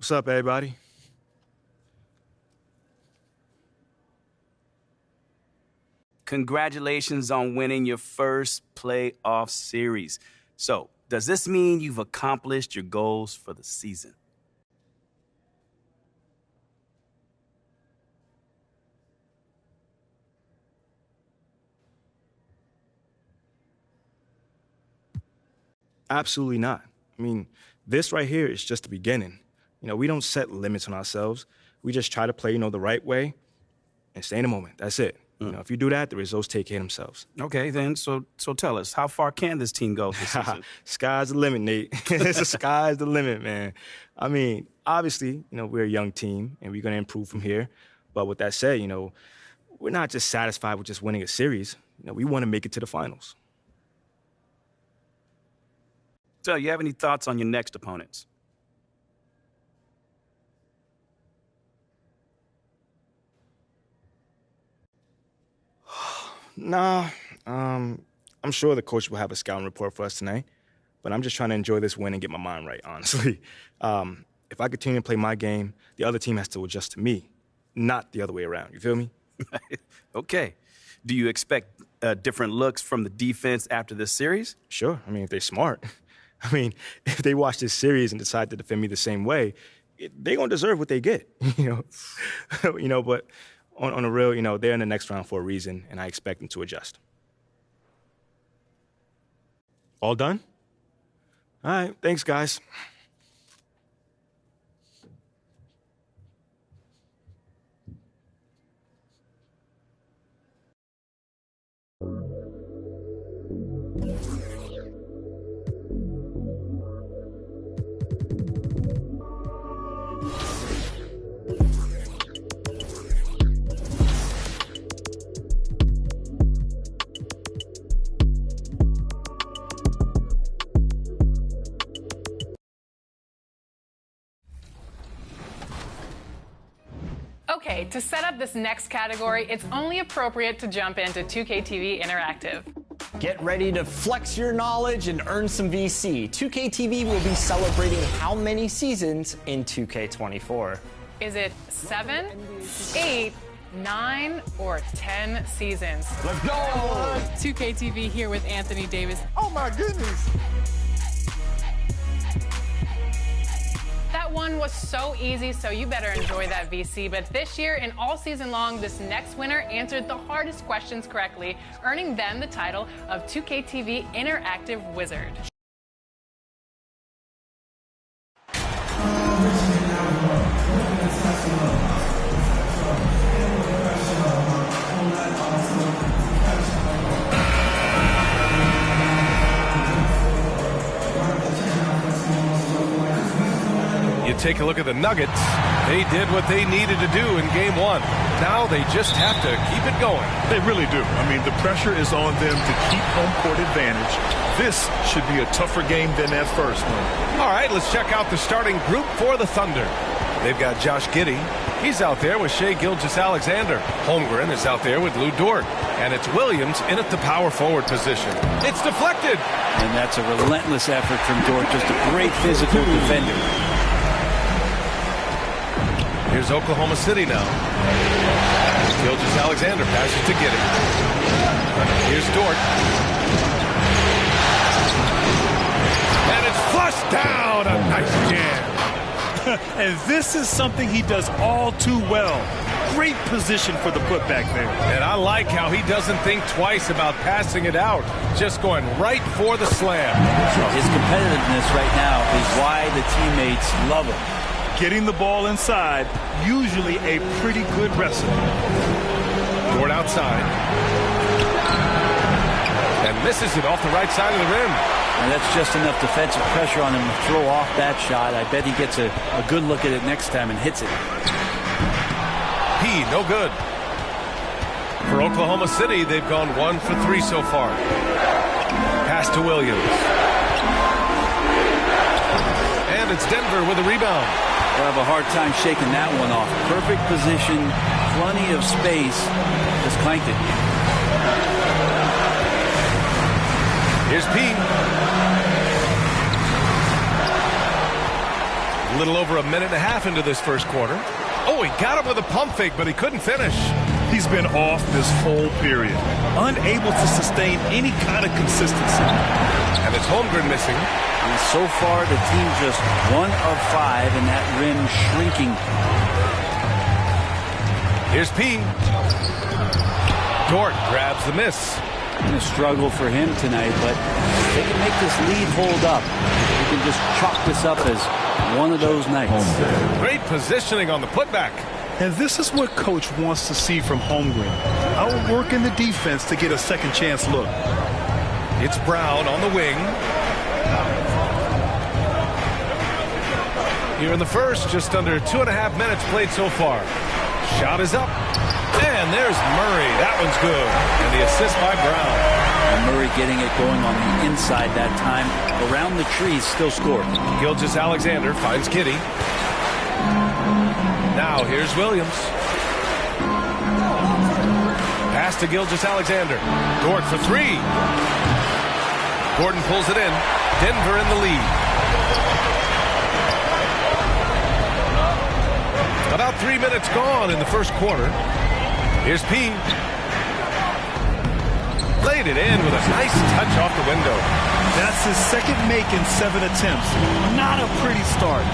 What's up, everybody? Congratulations on winning your first playoff series. So, does this mean you've accomplished your goals for the season? Absolutely not. I mean, this right here is just the beginning. We don't set limits on ourselves. We just try to play, the right way and stay in the moment. That's it. If you do that, the results take care of themselves. Okay, then, so tell us, how far can this team go this season? Sky's the limit, Nate. The sky's the limit, man. I mean, obviously, we're a young team, and we're going to improve from here. But with that said, we're not just satisfied with just winning a series. We want to make it to the finals. So, you have any thoughts on your next opponents? Nah, I'm sure the coach will have a scouting report for us tonight, but I'm just trying to enjoy this win and get my mind right, honestly. If I continue to play my game, the other team has to adjust to me, not the other way around. You feel me? Okay. Do you expect different looks from the defense after this series? Sure. I mean, if they're smart. I mean, if they watch this series and decide to defend me the same way, they're going to deserve what they get, But on the real, they're in the next round for a reason, and I expect them to adjust. All done? All right. Thanks, guys. Okay, to set up this next category, it's only appropriate to jump into 2K TV Interactive. Get ready to flex your knowledge and earn some VC. 2K TV will be celebrating how many seasons in 2K24? Is it 7, 8, 9, or 10 seasons? Let's go! 2K TV here with Anthony Davis. Oh my goodness! That one was so easy, so you better enjoy that VC. But this year and all season long, this next winner answered the hardest questions correctly, earning them the title of 2K TV Interactive Wizard. Take a look at the Nuggets. They did what they needed to do in Game 1. Now they just have to keep it going. They really do. I mean, the pressure is on them to keep home court advantage. This should be a tougher game than that first one. All right, let's check out the starting group for the Thunder. They've got Josh Giddey. He's out there with Shai Gilgeous-Alexander. Holmgren is out there with Lou Dort. And it's Williams in at the power forward position. It's deflected. And that's a relentless effort from Dort. Just a great physical defender. Here's Oklahoma City now. Gilgeous-Alexander passes to Giddey. Here's Dort. And it's flushed down. A nice jam. And this is something he does all too well. Great position for the putback there. And I like how he doesn't think twice about passing it out. Just going right for the slam. His competitiveness right now is why the teammates love him. Getting the ball inside, usually a pretty good recipe. Dort outside. And misses it off the right side of the rim. And that's just enough defensive pressure on him to throw off that shot. I bet he gets a good look at it next time and hits it. No good. For Oklahoma City, they've gone 1 for 3 so far. Pass to Williams. And it's Denver with a rebound. They'll have a hard time shaking that one off. Perfect position, plenty of space. Just clanked it. Here's Pete. A little over a minute and a half into this first quarter. Oh, he got him with a pump fake, but he couldn't finish. He's been off this whole period, unable to sustain any kind of consistency. And it's Holmgren missing. And so far, the team just 1 of 5, and that rim shrinking. Here's P. Dort grabs the miss. A struggle for him tonight, but if they can make this lead hold up, we can just chalk this up as one of those nights. Great positioning on the putback. And this is what Coach wants to see from Holmgren. Outworking the defense to get a second chance look. It's Brown on the wing. Here in the first, just under 2.5 minutes played so far. Shot is up. And there's Murray. That one's good. And the assist by Brown. And Murray getting it going on the inside that time. Around the trees, still scored. Gilgeous-Alexander finds Kitty. Now here's Williams. Pass to Gilgeous-Alexander. Dort for 3. Gordon pulls it in. Denver in the lead. About 3 minutes gone in the first quarter. Here's P. Laid it in with a nice touch off the window. That's his second make in 7 attempts. Not a pretty start.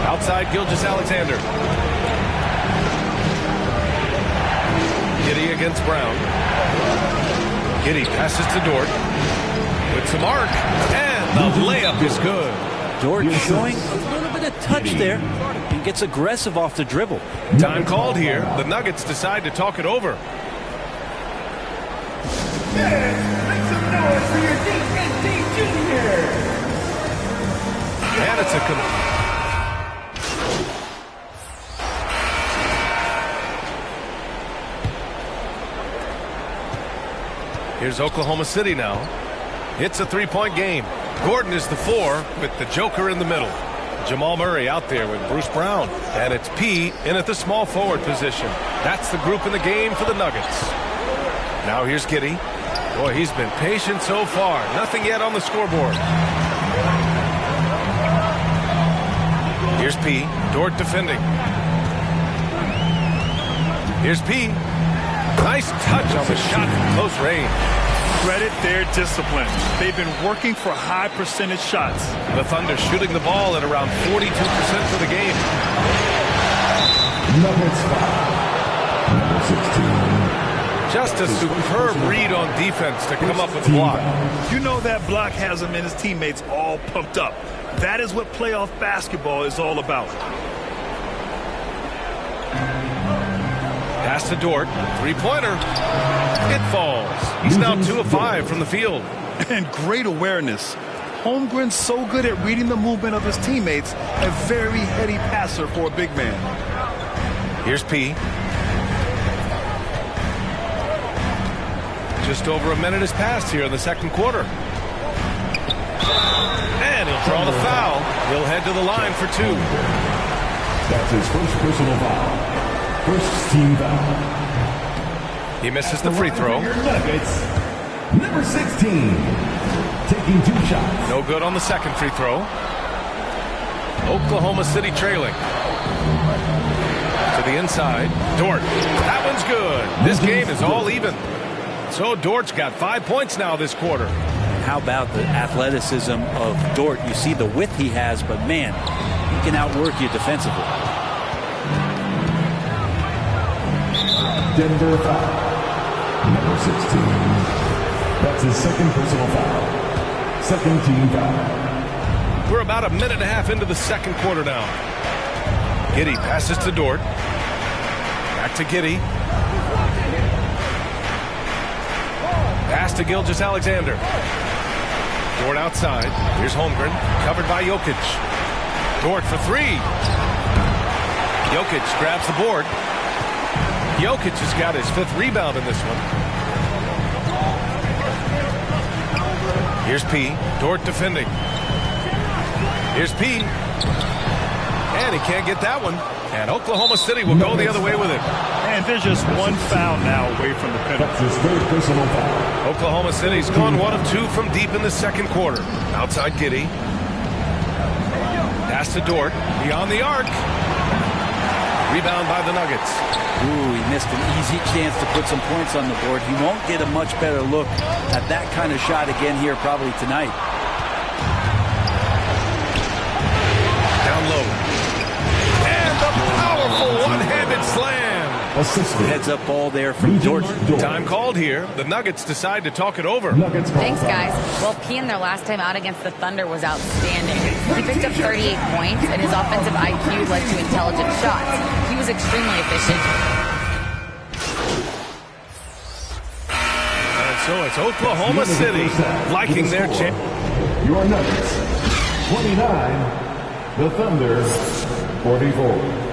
Outside Gilgeous-Alexander. Giddey against Brown. Giddey passes to Dort. With some arc. And the layup is good. Dort showing a little bit of touch there and gets aggressive off the dribble. Time called here. The Nuggets decide to talk it over. Make some noise for your defensive junior. And it's a Here's Oklahoma City now. It's a 3-point game. Gordon is the 4 with the Joker in the middle. Jamal Murray out there with Bruce Brown. And it's P in at the small forward position. That's the group in the game for the Nuggets. Now here's Giddey. Boy, he's been patient so far. Nothing yet on the scoreboard. Here's P. Dort defending. Here's P. Nice touch on the shot from close range. Credit their discipline. They've been working for high percentage shots. The Thunder shooting the ball at around 42% for the game. Nuggets foul. Number 16. Just a superb read on defense to come up with the block. You know that block has him and his teammates all pumped up. That is what playoff basketball is all about. Pass to Dort. Three-pointer. It falls. He's now 2 of 5 from the field. And great awareness. Holmgren's so good at reading the movement of his teammates. A very heady passer for a big man. Here's P. Just over a minute has passed here in the second quarter. And he'll draw the foul. He'll head to the line for 2. That's his first personal foul. First team foul. He misses the free throw. Nuggets, number 16, taking 2 shots. No good on the second free throw. Oklahoma City trailing. To the inside. Dort. That one's good. This game is all even. So Dort's got 5 points now this quarter. How about the athleticism of Dort? You see the width he has, but man, he can outwork you defensively. Denver foul. Number 16. That's his second personal foul. Second team foul. We're about a minute and a half into the second quarter now. Giddey passes to Dort. Back to Giddey. Pass to Gilgeous-Alexander. Dort outside. Here's Holmgren. Covered by Jokic. Dort for 3. Jokic grabs the board. Jokic has got his 5th rebound in this one. Here's P. Dort defending. Here's P. And he can't get that one. And Oklahoma City will go the other way with it. And there's just one foul now away from the penalty. That's his third personal foul. Oklahoma City's gone 1 of 2 from deep in the second quarter. Outside Giddey. Pass to Dort. Beyond the arc. Rebound by the Nuggets. Ooh, he missed an easy chance to put some points on the board. He won't get a much better look at that kind of shot again here probably tonight. Down low. And the powerful one-handed slam. Heads up ball there from Dort. Time called here. The Nuggets decide to talk it over. Thanks, guys. Well, P in their last time out against the Thunder was outstanding. He picked up 38 points, and his offensive IQ led to intelligent shots. He was extremely efficient. And so it's Oklahoma City liking their chance. Your Nuggets, 29. The Thunder, 44.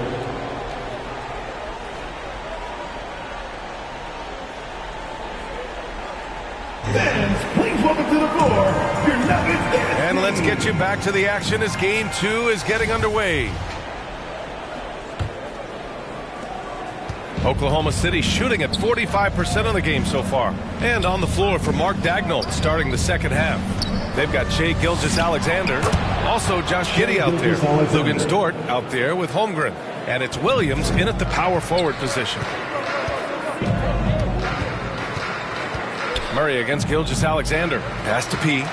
Fans, please welcome to the floor your Nuggets. And let's get you back to the action as Game 2 is getting underway. Oklahoma City shooting at 45% of the game so far. And on the floor for Mark Daigneault starting the second half. They've got Shai Gilgeous-Alexander. Also Josh Giddey out there. Luguentz Dort out there with Holmgren. And it's Williams in at the power forward position. Murray against Gilgeous-Alexander. Pass to P.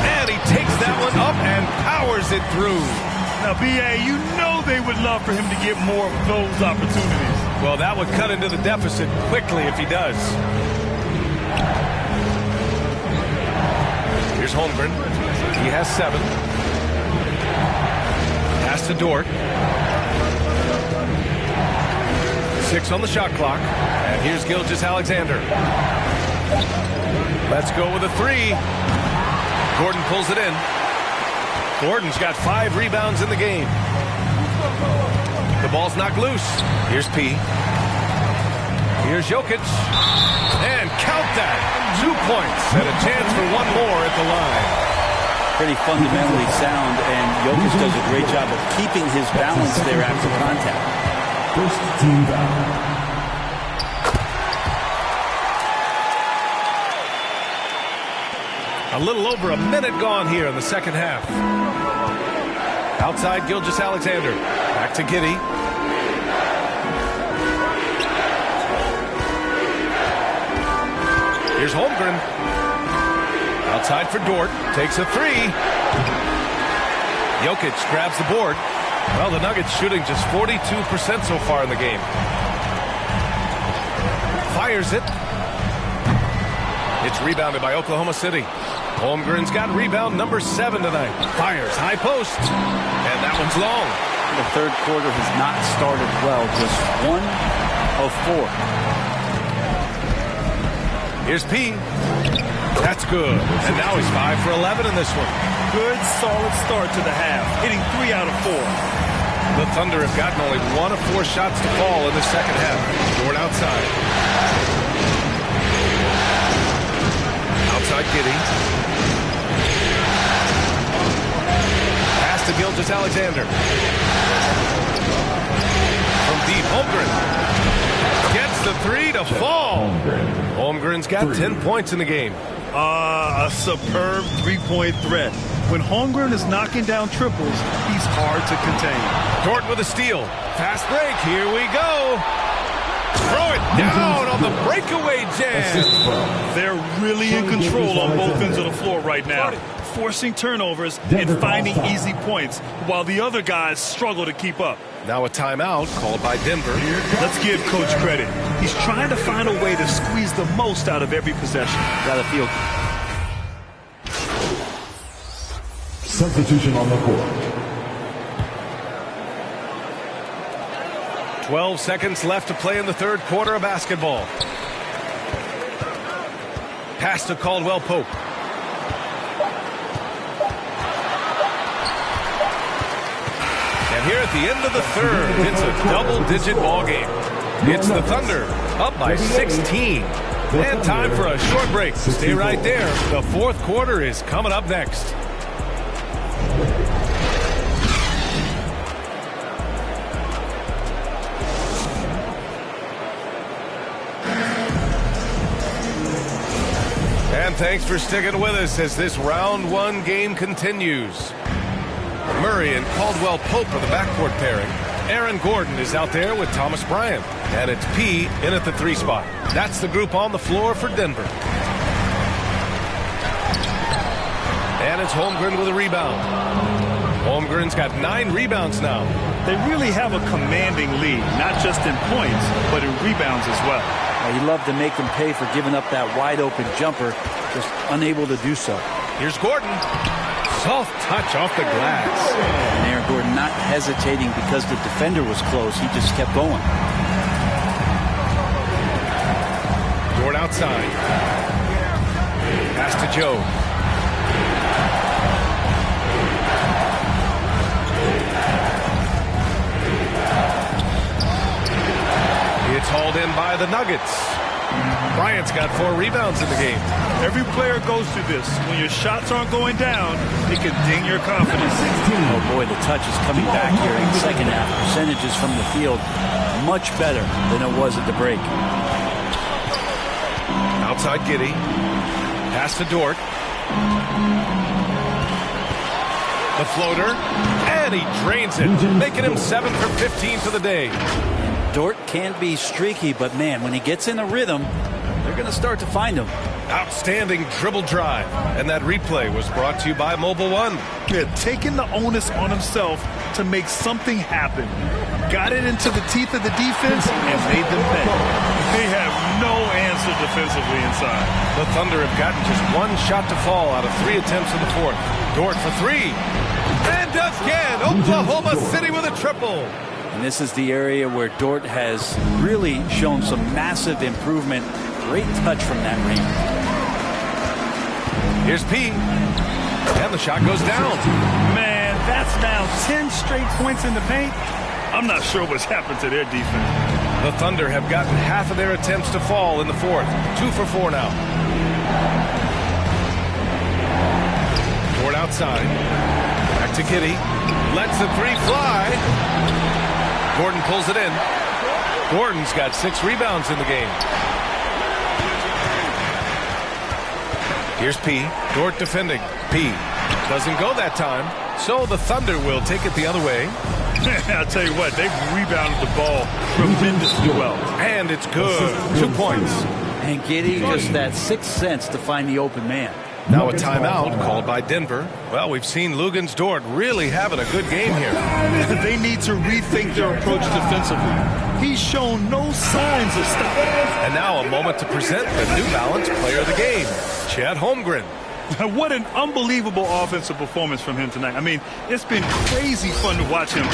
And he takes that one up and powers it through. Now, B.A., you know they would love for him to get more of those opportunities. Well, that would cut into the deficit quickly if he does. Here's Holmgren. He has 7. Pass to Dort. 6 on the shot clock. And here's Gilgeous-Alexander. Let's go with a 3. Gordon pulls it in. Gordon's got 5 rebounds in the game. The ball's knocked loose. Here's P. Here's Jokic. And count that. 2 points and a chance for one more at the line. Pretty fundamentally sound, and Jokic does a great job of keeping his balance there after contact. First team foul. A little over a minute gone here in the second half. Outside Gilgeous-Alexander. Back to Giddey. Here's Holmgren. Outside for Dort. Takes a 3. Jokic grabs the board. Well, the Nuggets shooting just 42% so far in the game. Fires it. It's rebounded by Oklahoma City. Holmgren's got rebound number 7 tonight. Fires, high post. And that one's long. The third quarter has not started well. Just 1 of 4. Here's P. That's good. And now he's 5 for 11 in this one. Good, solid start to the half, hitting 3 out of 4. The Thunder have gotten only 1 of 4 shots to fall in the second half. Dort outside. Outside Giddey. Pass to Gilgeous-Alexander. From deep, Holmgren. Gets the 3 to fall. Holmgren's got 10 points in the game. A superb three-point threat. When Holmgren is knocking down triples, he's hard to contain. Dort with a steal. Fast break. Here we go. Throw it down on the breakaway jam. They're really in control on both ends of the floor right now, forcing turnovers and finding easy points while the other guys struggle to keep up. Now a timeout called by Denver. Let's give Coach credit. He's trying to find a way to squeeze the most out of every possession. Got to feel. Substitution on the court. 12 seconds left to play in the third quarter of basketball. Pass to Caldwell Pope. And here at the end of the third, it's a double-digit ball game. It's the Thunder up by 16. And time for a short break. Stay right there. The fourth quarter is coming up next. And thanks for sticking with us as this round one game continues. Murray and Caldwell Pope are the backcourt pairing. Aaron Gordon is out there with Thomas Bryant. And it's P in at the 3 spot. That's the group on the floor for Denver. And it's Holmgren with a rebound. Holmgren's got 9 rebounds now. They really have a commanding lead, not just in points, but in rebounds as well. He loved to make them pay for giving up that wide-open jumper, just unable to do so. Here's Gordon. Soft touch off the glass. And Aaron Gordon not hesitating because the defender was close. He just kept going. Dort outside. Pass to Joe. It's hauled in by the Nuggets. Bryant's got 4 rebounds in the game. Every player goes through this. When your shots aren't going down, it can ding your confidence. Oh boy, the touch is coming back here in the second half. Percentages from the field much better than it was at the break. Outside Giddey. Pass to Dort. The floater. And he drains it, making him 7 for 15 for the day. Dort can be streaky, but man, when he gets in a rhythm, they're going to start to find him. Outstanding dribble drive. And that replay was brought to you by Mobile One. Yeah, taking the onus on himself to make something happen. Got it into the teeth of the defense and made them pay. They have no answer defensively inside. The Thunder have gotten just 1 shot to fall out of 3 attempts in the fourth. Dort for 3. And does again. Oklahoma City with a triple. And this is the area where Dort has really shown some massive improvement. Great touch from that range. Here's P. And the shot goes down. Man, that's now 10 straight points in the paint. I'm not sure what's happened to their defense. The Thunder have gotten half of their attempts to fall in the fourth. 2 for 4 now. Dort outside. Back to Giddey. Lets the 3 fly. Gordon pulls it in. Gordon's got 6 rebounds in the game. Here's P. Dort defending. P. Doesn't go that time. So the Thunder will take it the other way. I'll tell you what, they've rebounded the ball tremendously well. And it's good. 2 points. And Giddey just that 6th sense to find the open man. Now a timeout called by Denver. Well, we've seen Luguentz Dort really having a good game here. They need to rethink their approach defensively. He's shown no signs of stopping. And now a moment to present the New Balance Player of the Game, Chet Holmgren. What an unbelievable offensive performance from him tonight. I mean, it's been crazy fun to watch him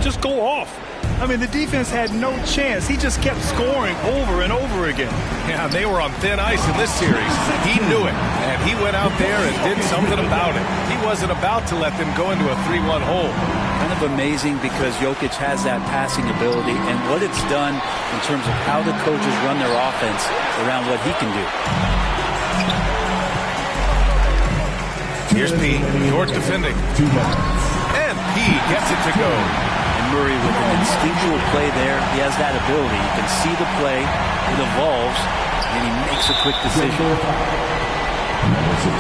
just go off. I mean, the defense had no chance. He just kept scoring over and over again. Yeah, they were on thin ice in this series. He knew it, and he went out there and did something about it. He wasn't about to let them go into a 3-1 hole. Kind of amazing because Jokic has that passing ability and what it's done in terms of how the coaches run their offense around what he can do. Here's P. Dort defending. And P gets it to go. Murray with an instinctual play there. He has that ability. You can see the play. It evolves, and he makes a quick decision. Number 16.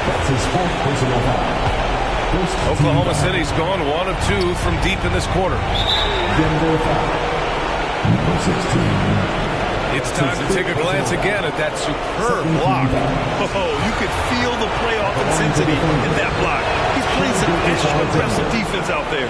That's his 4th personal foul. Oklahoma City's gone 1 of 2 from deep in this quarter. Denver foul. Number 16. It's time to take a glance again at that superb block. Oh, you could feel the playoff intensity in that block. He's playing some extra aggressive defense out there.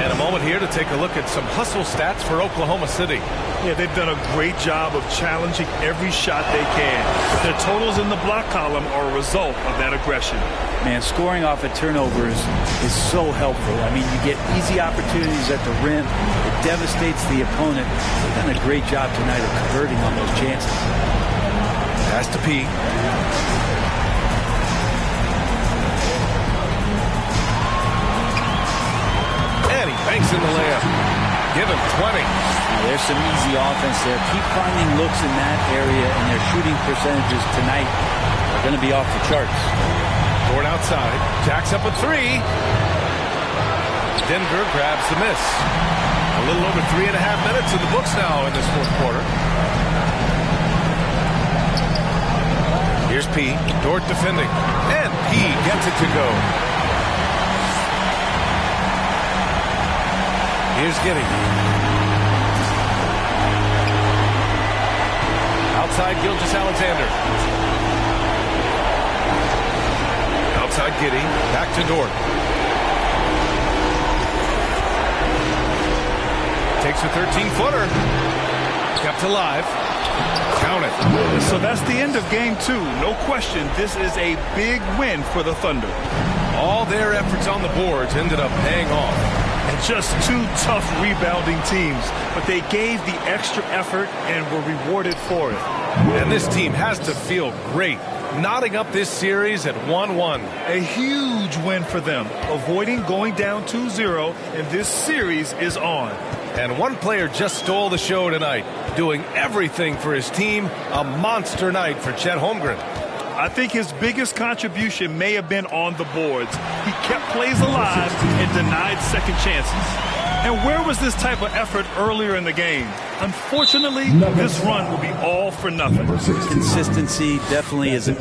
And a moment here to take a look at some hustle stats for Oklahoma City. Yeah, they've done a great job of challenging every shot they can. Their totals in the block column are a result of that aggression. Man, scoring off of turnovers is so helpful. I mean, you get easy opportunities at the rim. It devastates the opponent. They've done a great job tonight of converting on those chances. Pass to P. And he banks in the layup. Give him 20. Now, there's some easy offense there. Keep finding looks in that area, and their shooting percentages tonight are going to be off the charts. Dort outside. Jacks up a 3. Denver grabs the miss. A little over 3.5 minutes in the books now in this fourth quarter. Here's P. Dort defending. And P gets it to go. Here's Giddey. Outside Gilgeous-Alexander. Outside Giddey. Back to Dort. Takes a 13-footer. Kept alive. Count it. So that's the end of game 2. No question, this is a big win for the Thunder. All their efforts on the boards ended up paying off. And just 2 tough rebounding teams, but they gave the extra effort and were rewarded for it. And this team has to feel great, knotting up this series at 1-1. A huge win for them, avoiding going down 2-0, and this series is on. And one player just stole the show tonight, doing everything for his team. A monster night for Chet Holmgren. I think his biggest contribution may have been on the boards. He kept plays alive and denied second chances. And where was this type of effort earlier in the game? Unfortunately, this run will be all for nothing. Consistency definitely isn't.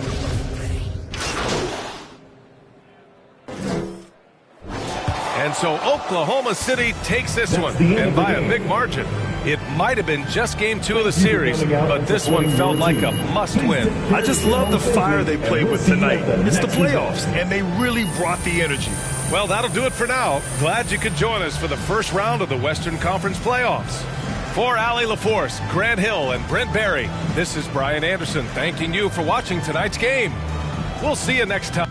And so Oklahoma City takes this one, and by a big margin. It might have been just game 2 of the series, but this one felt like a must-win. I just love the fire they played with tonight. It's the playoffs, and they really brought the energy. Well, that'll do it for now. Glad you could join us for the first round of the Western Conference playoffs. For Allie LaForce, Grant Hill, and Brent Barry, this is Brian Anderson thanking you for watching tonight's game. We'll see you next time.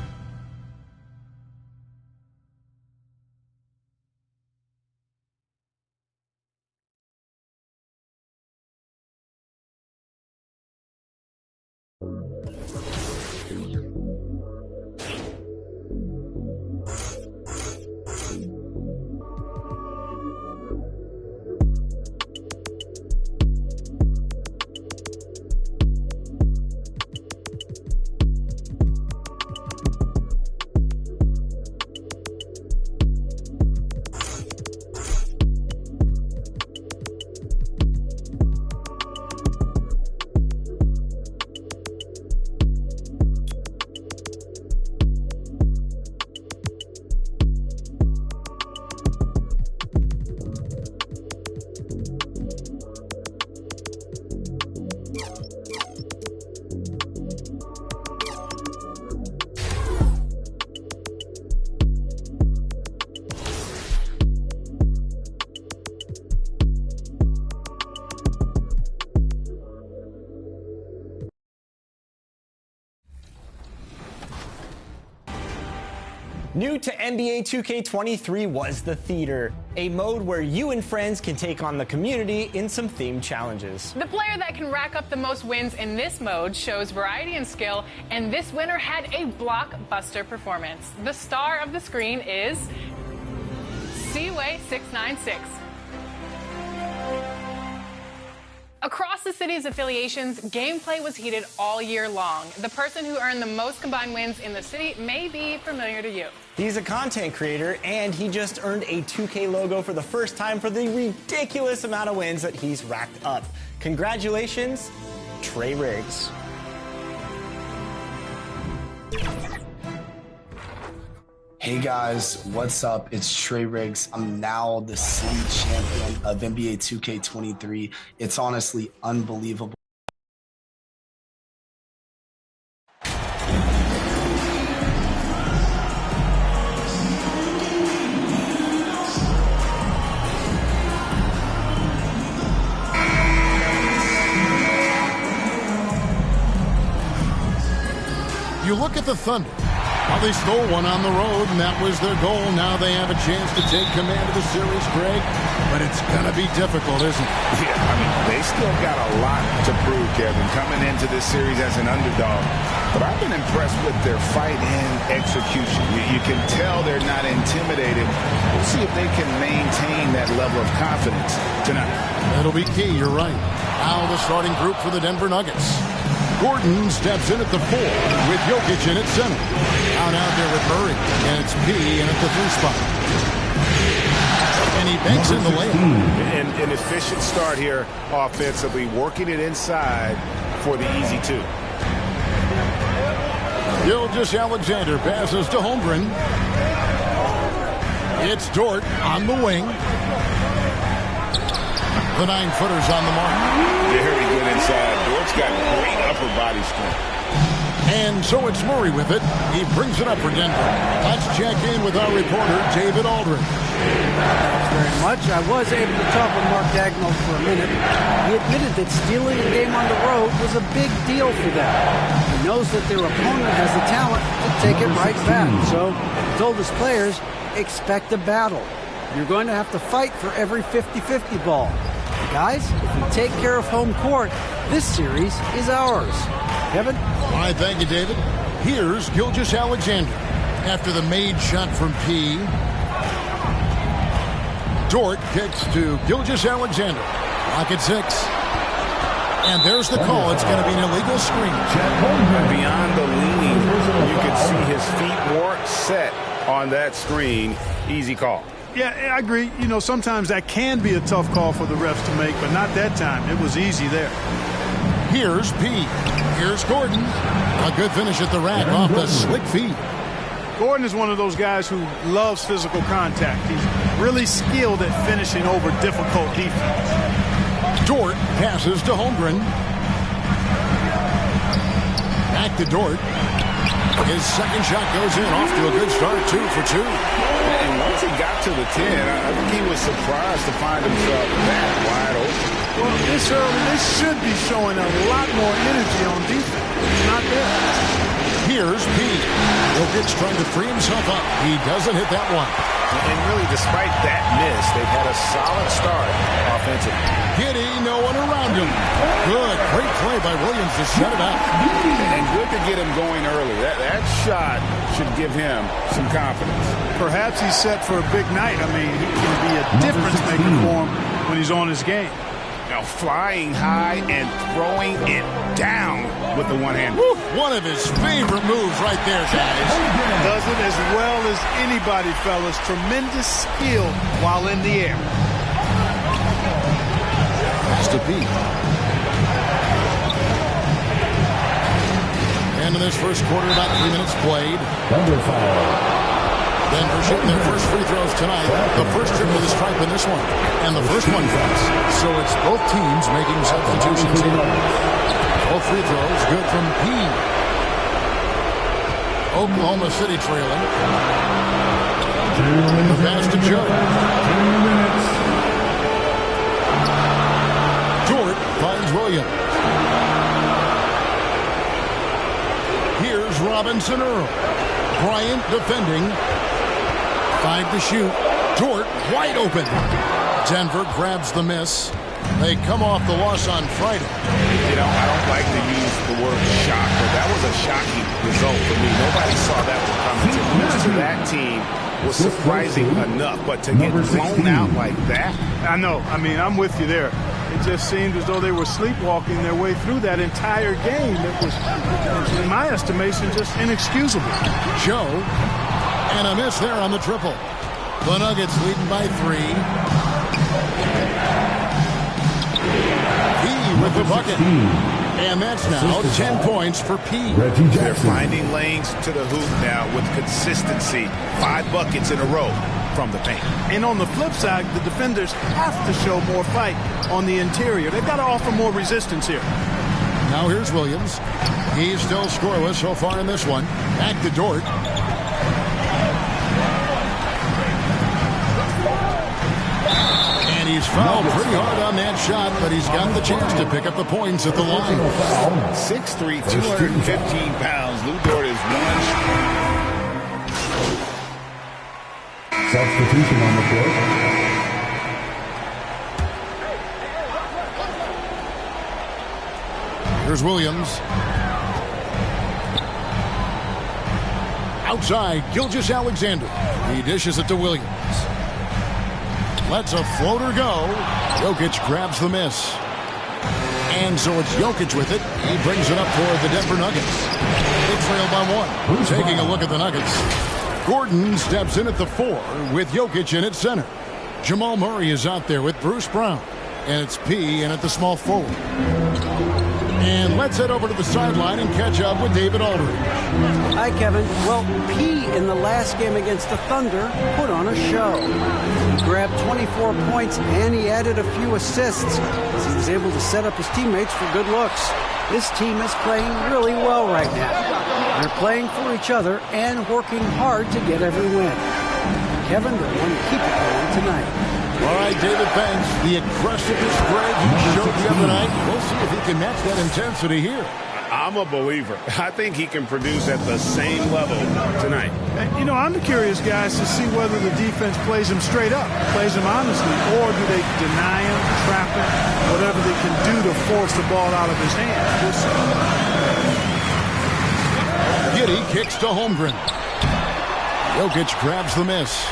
New to NBA 2K23 was the Theater, a mode where you and friends can take on the community in some themed challenges. The player that can rack up the most wins in this mode shows variety and skill, and this winner had a blockbuster performance. The star of the screen is Seaway696. Across the city's affiliations, gameplay was heated all year long. The person who earned the most combined wins in the city may be familiar to you. He's a content creator, and he just earned a 2K logo for the first time for the ridiculous amount of wins that he's racked up. Congratulations, Trey Riggs. Hey guys, what's up? It's Trey Riggs. I'm now the city champion of NBA 2K23. It's honestly unbelievable. You look at the Thunder. Well, they stole one on the road, and that was their goal. Now they have a chance to take command of the series, Greg. But it's going to be difficult, isn't it? Yeah, I mean, they still got a lot to prove, Kevin, coming into this series as an underdog. But I've been impressed with their fight and execution. You can tell they're not intimidated. We'll see if they can maintain that level of confidence tonight. That'll be key, you're right. Now the starting group for the Denver Nuggets. Gordon steps in at the 4 with Jokic in at center. Out there with Murray, and it's P in at the 3 spot. And he banks in the layup. An efficient start here offensively, working it inside for the easy 2. Gilgeous-Alexander passes to Holmgren. It's Dort on the wing. The 9-footer's on the mark. Very good inside. Dort's got great upper body strength. And so it's Murray with it. He brings it up for Denver. Let's check in with our reporter, David Aldridge. Thanks very much. I was able to talk with Mark Dagnall for a minute. He admitted that stealing a game on the road was a big deal for them. He knows that their opponent has the talent to take it right back. So he told his players, expect a battle. You're going to have to fight for every 50-50 ball. Guys, if we take care of home court, this series is ours. Kevin? All right, thank you, David. Here's Gilgeous-Alexander. After the made shot from P. Dort kicks to Gilgeous-Alexander. Lock at 6. And there's the call. It's going to be an illegal screen. Beyond the leaning, you can see his feet more set on that screen. Easy call. Yeah, I agree. You know, sometimes that can be a tough call for the refs to make, but not that time. It was easy there. Here's P. Here's Gordon. A good finish at the rack off the slick feet. Gordon is one of those guys who loves physical contact. He's really skilled at finishing over difficult defense. Dort passes to Holmgren. Back to Dort. His second shot goes in, off to a good start, 2 for 2. And once he got to the 10, I think he was surprised to find himself that wide open. Well, this early, they should be showing a lot more energy on defense. It's not there. Here's P. Jokic trying to free himself up. He doesn't hit that one. And really, despite that miss, they've had a solid start offensively. Giddy, no one around him. Good, great play by Williams to shut it up. And good to get him going early. That shot should give him some confidence. Perhaps he's set for a big night. I mean, he can be a difference maker for him when he's on his game. Now flying high and throwing it down with the one hand. One of his favorite moves right there, guys. Does it as well as anybody, fellas. Tremendous skill while in the air. Pass to P. And in this first quarter, about 3 minutes played. Denver shooting their first free throws tonight. The first trip to the stripe in this one. And the first one falls. So it's both teams making substitutions here. Both free throws good from P. Oklahoma City trailing. The pass to Joe. 2 minutes. Dort finds Williams. Here's Robinson Earl. Bryant defending. 5 to shoot. Dort wide open. Denver grabs the miss. They come off the loss on Friday. You know, I don't like to use the word shock, but that was a shocking result for me. Nobody saw that one coming. To lose to that team was surprising enough, but to get blown out like that. I know. I mean, I'm with you there. It just seemed as though they were sleepwalking their way through that entire game. It was, in my estimation, just inexcusable. Joe. And a miss there on the triple. The Nuggets leading by 3. P with the bucket. And that's now 10 points for P. They're finding lanes to the hoop now with consistency. 5 buckets in a row from the paint. And on the flip side, the defenders have to show more fight on the interior. They've got to offer more resistance here. Now here's Williams. He's still scoreless so far in this one. Back to Dort. And he's fouled pretty hard on that shot, but he's got the chance to pick up the points at the line. 6'3", 215 pounds. Lou Dort is one. Substitution on the court. Here's Williams. Outside, Gilgeous-Alexander. He dishes it to Williams. Lets a floater go. Jokic grabs the miss. And so it's Jokic with it. He brings it up for the Denver Nuggets. They trail by 1. Taking a look at the Nuggets. Gordon steps in at the 4 with Jokic in at center. Jamal Murray is out there with Bruce Brown. And it's P in at the small forward. And let's head over to the sideline and catch up with David Aldridge. Hi, Kevin. Well, P in the last game against the Thunder put on a show. He grabbed 24 points and he added a few assists as he was able to set up his teammates for good looks. This team is playing really well right now. They're playing for each other and working hard to get every win. Kevin, they're going to keep it going tonight. All right, David, thanks. The aggressiveness, Greg, he showed the other night. We'll see if he can match that intensity here. I'm a believer. I think he can produce at the same level tonight. You know, I'm curious, guys, to see whether the defense plays him straight up, plays him honestly, or do they deny him, trap him, whatever they can do to force the ball out of his hands. We'll see. Giddey kicks to Holmgren. Jokic grabs the miss.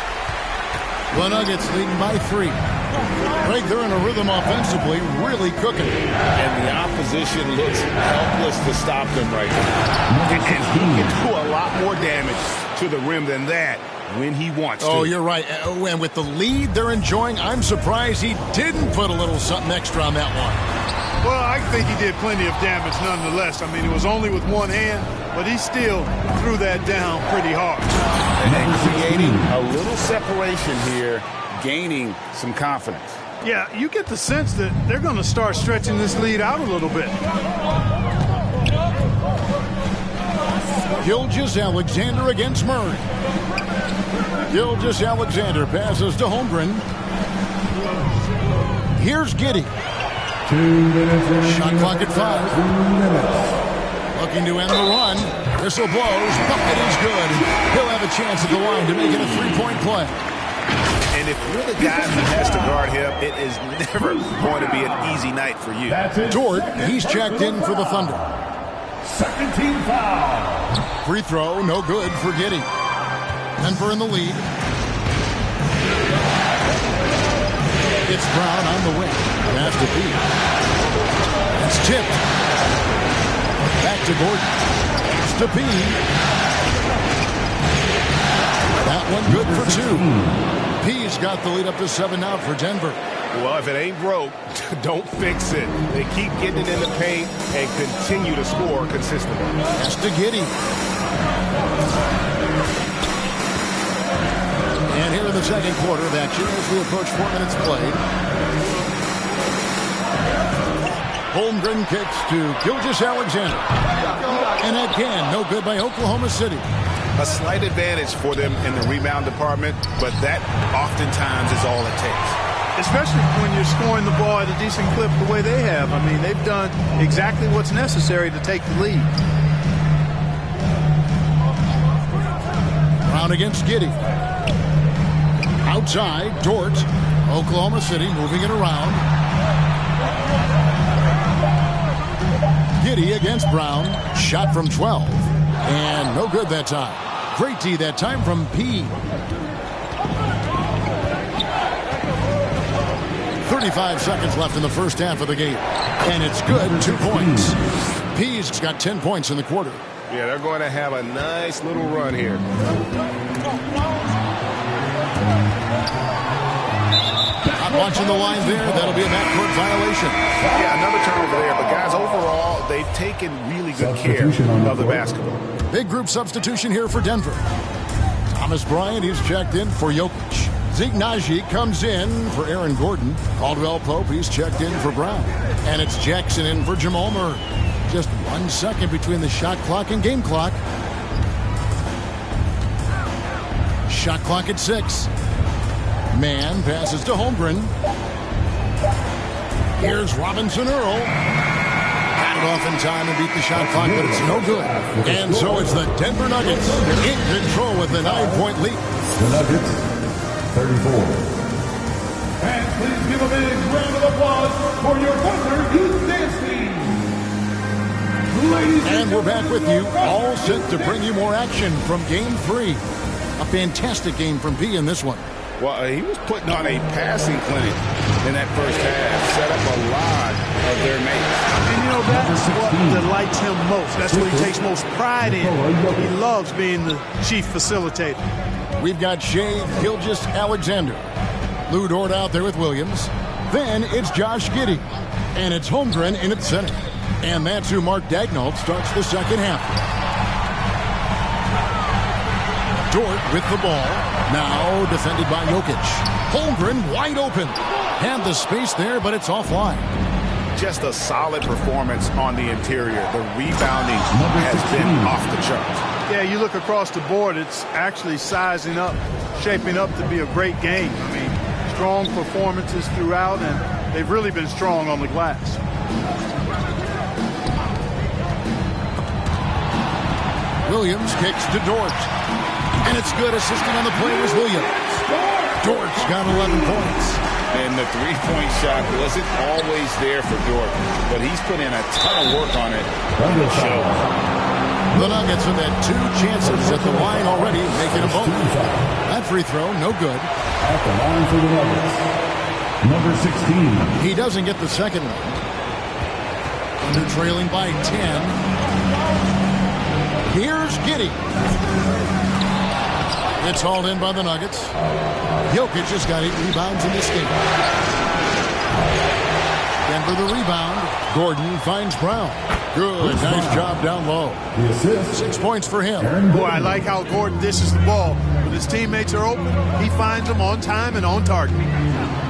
The Nuggets leading by 3. Right, they're in a rhythm offensively, really cooking. And the opposition looks helpless to stop them right now. And he can do a lot more damage to the rim than that when he wants to. Oh, you're right. And with the lead they're enjoying, I'm surprised he didn't put a little something extra on that one. Well, I think he did plenty of damage nonetheless. I mean, it was only with one hand, but he still threw that down pretty hard. And creating a little separation here, gaining some confidence. Yeah, you get the sense that they're going to start stretching this lead out a little bit. Gilgeous-Alexander against Murray. Gilgeous-Alexander passes to Holmgren. Here's Giddey. 2 minutes. Shot clock at 5. Looking to end the run. Whistle blows. Bucket is good. He'll have a chance at the line to make it a 3-point play. And if you're the guy who has to guard him, it is never going to be an easy night for you. Dort, he's checked in for the Thunder. Second team foul. Free throw, no good for Giddey. Denver in the lead. It's Brown on the wing. Pass to P. It's tipped. Back to Gordon. It's to P. That one good for 2. P's got the lead up to 7 now for Denver. Well, if it ain't broke, don't fix it. They keep getting it in the paint and continue to score consistently. Pass to Giddey. And here in the second quarter of action as we approach 4 minutes played. Holmgren kicks to Gilgeous-Alexander. And again, no good by Oklahoma City. A slight advantage for them in the rebound department, but that oftentimes is all it takes. Especially when you're scoring the ball at a decent clip the way they have. I mean, they've done exactly what's necessary to take the lead. Brown against Giddey. Outside, Dort. Oklahoma City moving it around. Giddey against Brown. Shot from 12. And no good that time. Great D that time from P. 35 seconds left in the first half of the game. And it's good, 2 points. P's got 10 points in the quarter. Yeah, they're going to have a nice little run here. Not watching the line there. That'll be a backcourt violation. Yeah, another turnover there. But, guys, overall, they've taken really good care of the basketball. Big group substitution here for Denver. Thomas Bryant, he's checked in for Jokic. Zeke Naji comes in for Aaron Gordon. Caldwell Pope, he's checked in for Brown. And it's Jackson in for Jamal Murray. Just 1 second between the shot clock and game clock. Shot clock at 6. Man passes to Holmgren. Here's Robinson Earl. Got it off in time and beat the shot clock, but it's no good. And so it's the Denver Nuggets in control with the 9-point lead. The Nuggets, 34. And please give a big round of applause for your Thunder Youth Dance Team. And we're back with you, all set to bring you more action from Game 3. A fantastic game from P in this one. Well, he was putting on a passing clinic in that first half, set up a lot of their mates. And, you know, that's what delights him most. That's what he takes most pride in. He loves being the chief facilitator. We've got Shea Gilgeous-Alexander. Lou Dort out there with Williams. Then it's Josh Giddey. And it's Holmgren in at center. And that's who Mark Daignault starts the second half. Dort with the ball. Now defended by Jokic. Holmgren wide open. Had the space there, but it's offline. Just a solid performance on the interior. The rebounding has been off the charts. Yeah, you look across the board, it's actually sizing up, shaping up to be a great game. I mean, strong performances throughout, and they've really been strong on the glass. Williams kicks to Dort. And it's good. Assisting on the play was Williams. Dort's got 11 points. And the three-point shot wasn't always there for Dort, but he's put in a ton of work on it. The Nuggets have had 2 chances at the line already, making a both. That free throw, no good. At the line for the Nuggets, number 16. He doesn't get the second one. Under trailing by 10. Here's Giddey. It's hauled in by the Nuggets. Jokic has got 8 rebounds in this game. Denver the rebound. Gordon finds Brown. Good, nice job down low. 6 points for him. Boy, I like how Gordon dishes the ball. When his teammates are open, he finds them on time and on target.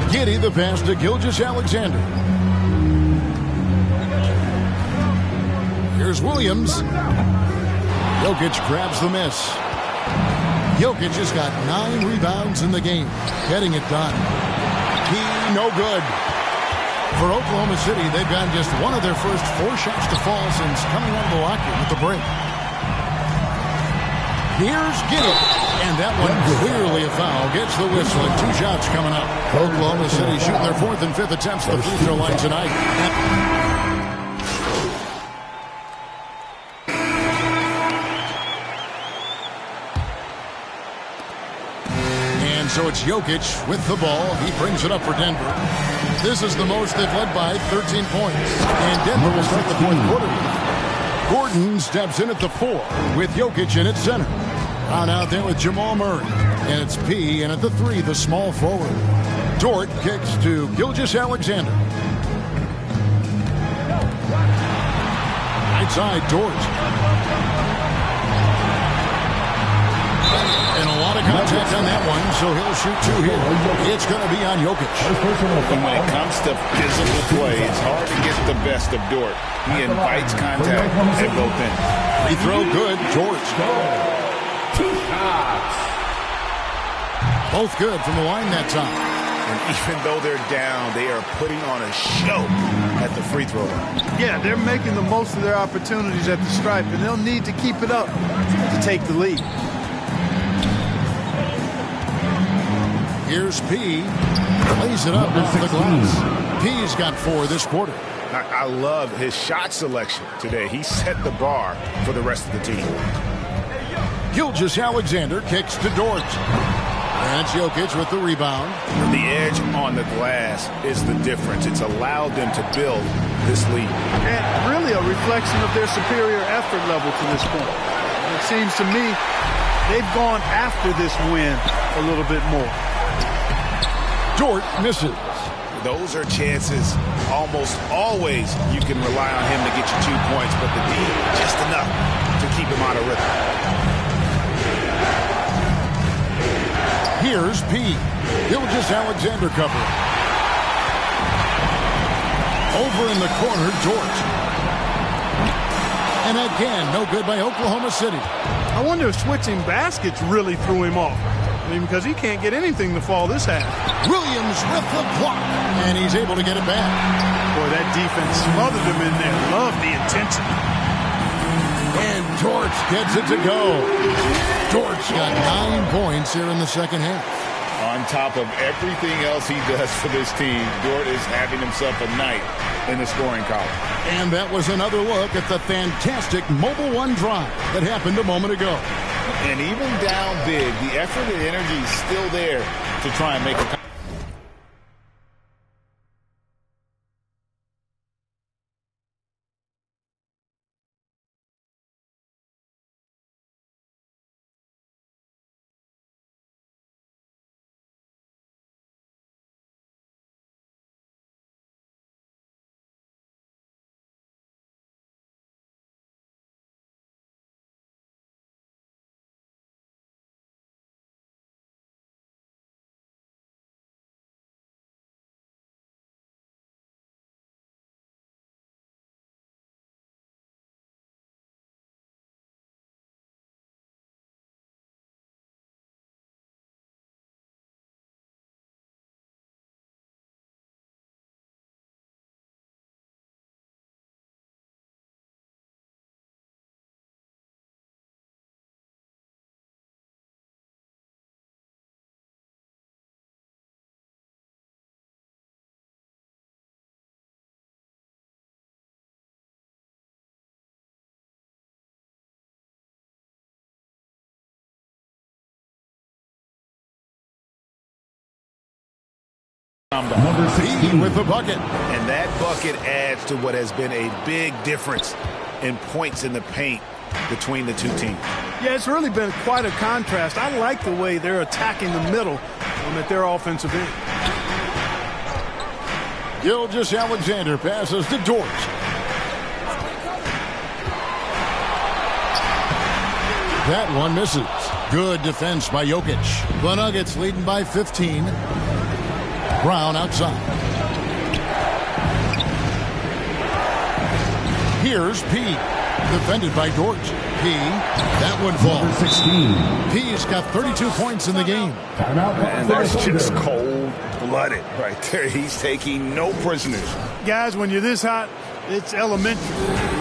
Giddey the pass to Gilgeous-Alexander. Here's Williams. Jokic grabs the miss. Jokic has got 9 rebounds in the game, getting it done. He no good. For Oklahoma City, they've gotten just one of their first 4 shots to fall since coming out of the locker with the break. Here's Giddey, and that one clearly a foul. Gets the whistle, and 2 shots coming up. Oklahoma City shooting their 4th and 5th attempts at the free throw line tonight. So it's Jokic with the ball. He brings it up for Denver. This is the most they've led by 13 points. And Denver will start the 4th quarter. Gordon steps in at the 4 with Jokic in at center. On out there with Jamal Murray. And it's P in at the 3, the small forward. Dort kicks to Gilgeous-Alexander. Right side, Dort. And a lot of contact on that one, so he'll shoot 2 here. It's going to be on Jokic. And when it comes to physical play, it's hard to get the best of Dort. He invites contact at both ends. Free throw good, Dort. 2 shots. Both good from the line that time. And even though they're down, they are putting on a show at the free throw line. Yeah, they're making the most of their opportunities at the stripe, and they'll need to keep it up to take the lead. Here's P. Lays it up off the glass. P's got 4 this quarter. I love his shot selection today. He set the bar for the rest of the team. Gilgeous-Alexander kicks to Dort. And it's Jokic with the rebound. The edge on the glass is the difference. It's allowed them to build this lead. And really a reflection of their superior effort level to this point. It seems to me they've gone after this win a little bit more. Dort misses. Those are chances almost always you can rely on him to get you 2 points, but the D just enough to keep him out of rhythm. Here's P. Gilgeous-Alexander covering. Over in the corner, Dort. And again, no good by Oklahoma City. I wonder if switching baskets really threw him off. Because he can't get anything to fall this half. Williams with the block, and he's able to get it back. Boy, that defense smothered him in there. Love the intensity. And Dort gets it to go. Dort's got 9 points here in the second half. On top of everything else he does for this team, Dort is having himself a night in the scoring column. And that was another look at the fantastic Mobile One drive that happened a moment ago. And even down big, the effort and energy is still there to try and make a rebound. Number 16 with the bucket. And that bucket adds to what has been a big difference in points in the paint between the two teams. Yeah, it's really been quite a contrast. I like the way they're attacking the middle at their offensive end. Gilgeous-Alexander passes to Dort. That one misses. Good defense by Jokic. The Nuggets leading by 15. Brown outside. Here's P. Defended by Dort. P. That one falls. 16. P's got 32 points in the game. And that's just cold-blooded right there. He's taking no prisoners. Guys, when you're this hot, it's elementary.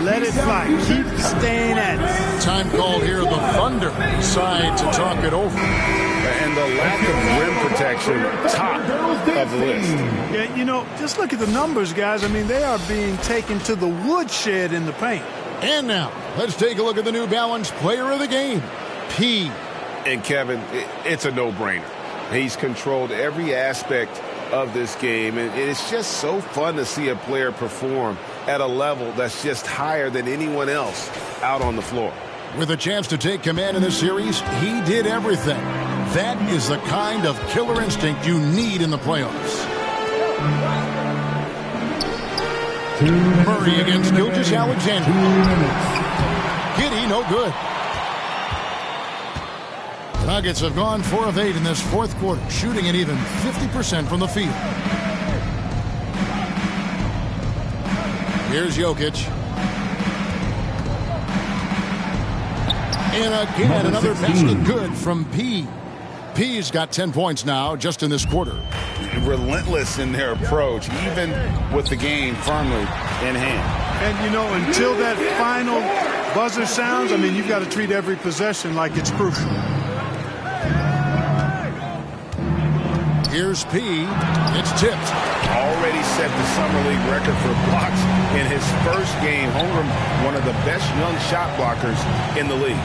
Let it fly. Keep staying at it. Time called here. The Thunder decide to talk it over. And the lack of rim protection, top of the list. Yeah, you know, just look at the numbers, guys. I mean, they are being taken to the woodshed in the paint. And now, let's take a look at the New Balance player of the game, P. And Kevin, it's a no-brainer. He's controlled every aspect of this game, and it's just so fun to see a player perform at a level that's just higher than anyone else out on the floor. With a chance to take command in this series, he did everything. That is the kind of killer instinct you need in the playoffs. Murray against Gilgeous-Alexander. Giddey, no good. The Nuggets have gone 4 of 8 in this fourth quarter, shooting at even 50% from the field. Here's Jokic. And again, another basket good from P. P's got 10 points now just in this quarter. Relentless in their approach, even with the game firmly in hand. And, you know, until that final buzzer sounds, I mean, you've got to treat every possession like it's crucial. Here's P. It's tipped. Already set the Summer League record for blocks in his first game. Holmgren, one of the best young shot blockers in the league.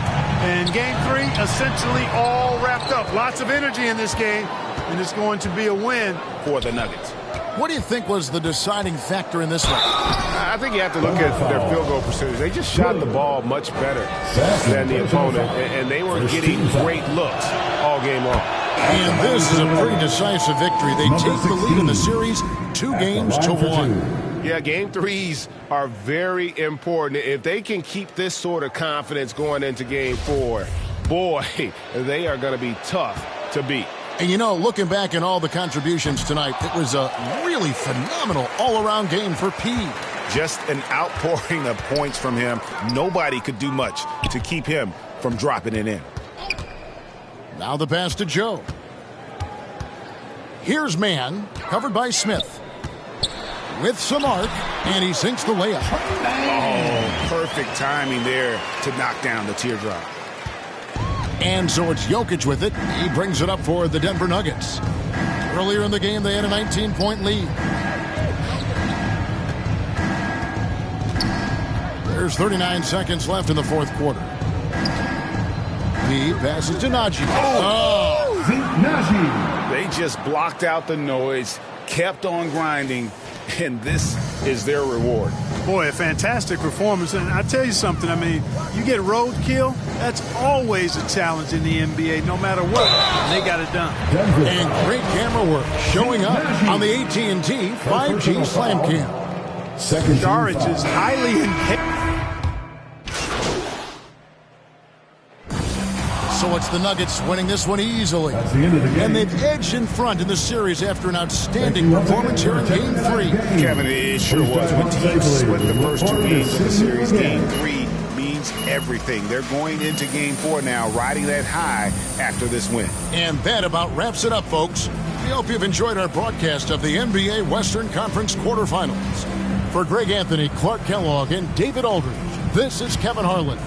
And game 3, essentially all wrapped up. Lots of energy in this game, and it's going to be a win for the Nuggets. What do you think was the deciding factor in this one? I think you have to look at their field goal percentage. They just shot the ball much better than the opponent, and they were getting great looks all game long. And this is a pretty decisive victory. They take the lead in the series 2 games to 1. Yeah, game 3s are very important. If they can keep this sort of confidence going into game 4, boy, they are going to be tough to beat. And, you know, looking back at all the contributions tonight, it was a really phenomenal all-around game for P. Just an outpouring of points from him. Nobody could do much to keep him from dropping it in. Now the pass to Joe. Here's Mann, covered by Smith. With some arc, and he sinks the layup. Oh, perfect timing there to knock down the teardrop. And so it's Jokic with it. He brings it up for the Denver Nuggets. Earlier in the game, they had a 19-point lead. There's 39 seconds left in the fourth quarter. He passes to Najee. Oh! Najee. They just blocked out the noise, kept on grinding, and this is their reward. Boy, a fantastic performance. And I tell you something, I mean, you get roadkill, that's always a challenge in the NBA, no matter what. They got it done. And great camera work showing up on the AT&T 5G Slam Cam. Saric is highly engaged. So it's the Nuggets winning this one easily. That's the end of the game. And they've edged in front in the series after an outstanding performance here in Game 3. Kevin, it sure was. When teams split the first 2 games of the series, Game 3 means everything. They're going into Game 4 now, riding that high after this win. And that about wraps it up, folks. We hope you've enjoyed our broadcast of the NBA Western Conference quarterfinals. For Greg Anthony, Clark Kellogg, and David Aldridge, this is Kevin Harlan.